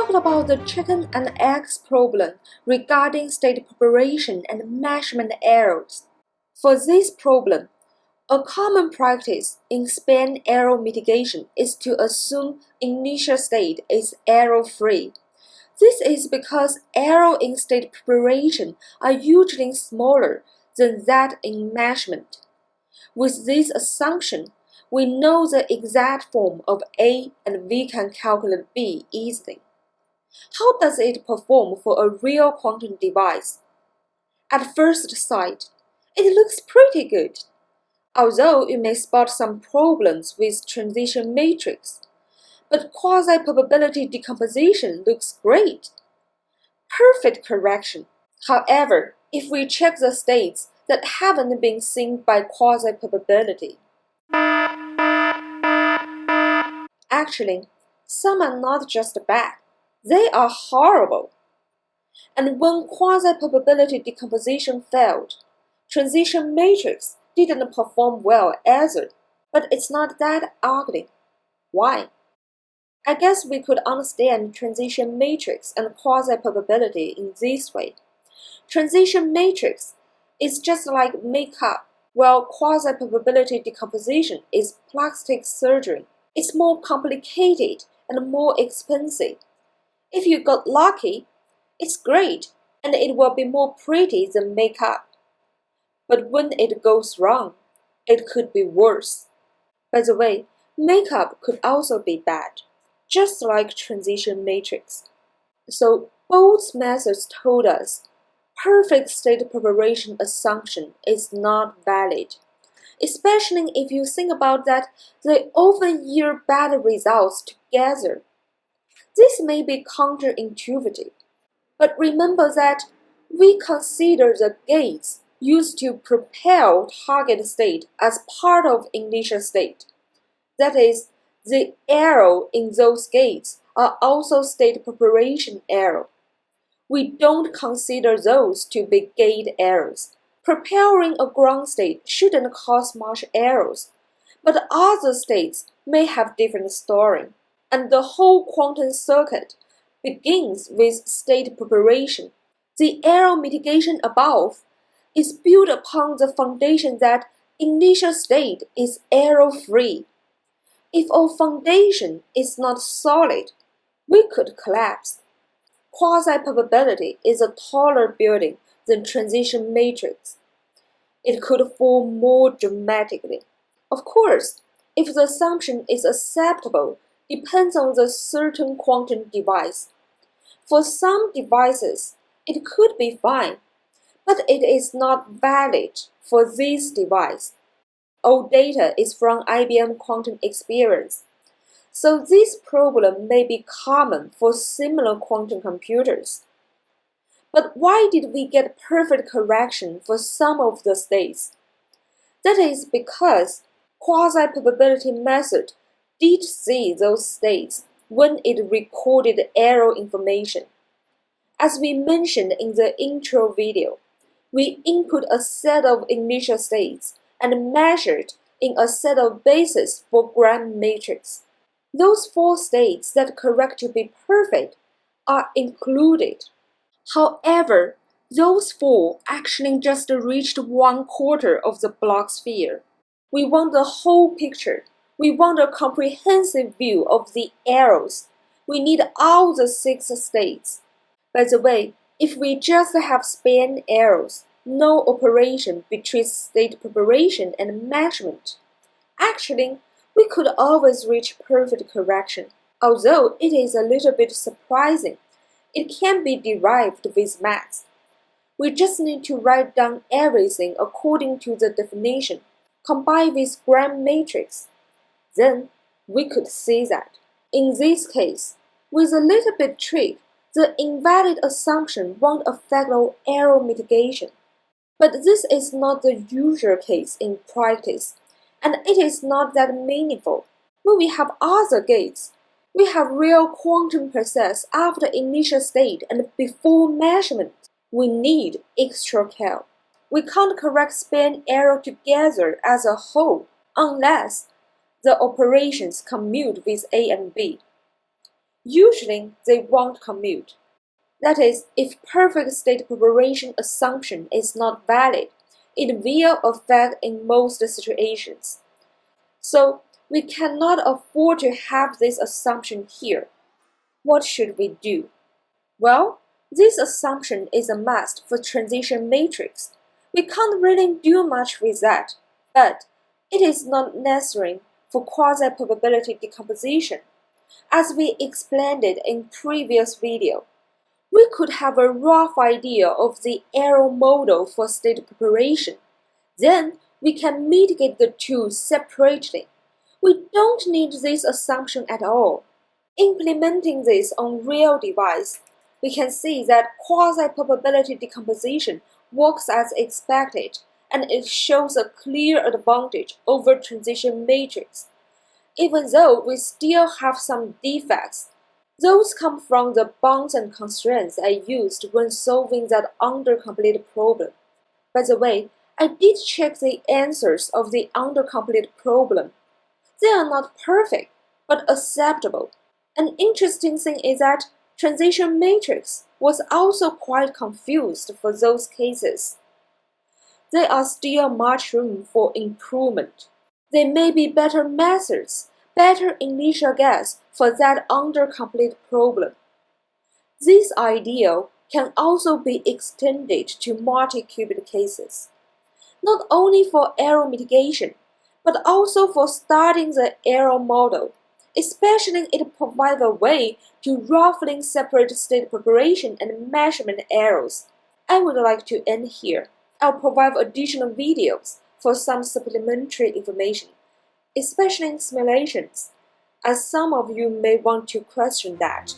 talked about the chicken and eggs problem regarding state preparation and measurement errors. For this problem, a common practice in span error mitigation is to assume initial state is error-free. This is because errors in state preparation are usually smaller than that in measurement. With this assumption, we know the exact form of A and we can calculate B easily. How does it perform for a real quantum device? At first sight, it looks pretty good, although you may spot some problems with transition matrix. But quasi-probability decomposition looks great. Perfect correction. However, if we check the states that haven't been seen by quasi-probability, actually, some are not just bad, they are horrible. And when quasi-probability decomposition failed, transition matrix didn't perform well either, but it's not that ugly. Why? I guess we could understand transition matrix and quasi-probability in this way. Transition matrix is just like makeup, while quasi-probability decomposition is plastic surgery. It's more complicated and more expensive. If you got lucky, it's great, and it will be more pretty than makeup. But when it goes wrong, it could be worse. By the way, makeup could also be bad, just like transition matrix. So both methods told us perfect state preparation assumption is not valid, especially if you think about that they often yield bad results together. This may be counterintuitive, but remember that we consider the gates used to propel target state as part of initial state. That is, the error in those gates are also state preparation error. We don't consider those to be gate errors. Preparing a ground state shouldn't cause much errors, but other states may have different story, and the whole quantum circuit begins with state preparation. The error mitigation above is built upon the foundation that initial state is error-free. If our foundation is not solid, we could collapse. Quasi-probability is a taller building than transition matrix. It could fall more dramatically. Of course, if the assumption is acceptable, depends on the certain quantum device. For some devices, it could be fine, but it is not valid for this device. All data is from IBM Quantum experience, so this problem may be common for similar quantum computers. But why did we get perfect correction for some of the states? That is because quasi-probability method did see those states when it recorded error information. As we mentioned in the intro video, we input a set of initial states and measured in a set of bases for gram matrix. Those 4 states that correct to be perfect are included. However, those 4 actually just reached 1/4 of the block sphere. We want the whole picture. We want a comprehensive view of the errors. We need all the 6 states. By the way, if we just have span errors, no operation between state preparation and measurement, actually, we could always reach perfect correction. Although it is a little bit surprising, it can be derived with math. We just need to write down everything according to the definition, combined with gram matrix. Then we could see that. In this case, with a little bit trick, the invalid assumption won't affect our error mitigation. But this is not the usual case in practice, and it is not that meaningful. When we have other gates, we have real quantum process after initial state and before measurement. We need extra care. We can't correct span error together as a whole unless the operations commute with A and B. Usually, they won't commute. That is, if perfect state preparation assumption is not valid, it will affect in most situations. So, we cannot afford to have this assumption here. What should we do? Well, this assumption is a must for transition matrix. We can't really do much with that, but it is not necessary for quasi-probability decomposition. As we explained it in previous video, we could have a rough idea of the error model for state preparation. Then we can mitigate the two separately. We don't need this assumption at all. Implementing this on real device, we can see that quasi-probability decomposition works as expected, and it shows a clear advantage over transition matrix, even though we still have some defects. Those come from the bounds and constraints I used when solving that undercompleted problem. By the way, I did check the answers of the undercompleted problem. They are not perfect, but acceptable. An interesting thing is that transition matrix was also quite confused for those cases. There are still much room for improvement. There may be better methods, better initial guess for that undercompleted problem. This idea can also be extended to multi-qubit cases, not only for error mitigation, but also for studying the error model. Especially it provides a way to roughly separate state preparation and measurement errors. I would like to end here. I'll provide additional videos for some supplementary information, especially in simulations, as some of you may want to question that.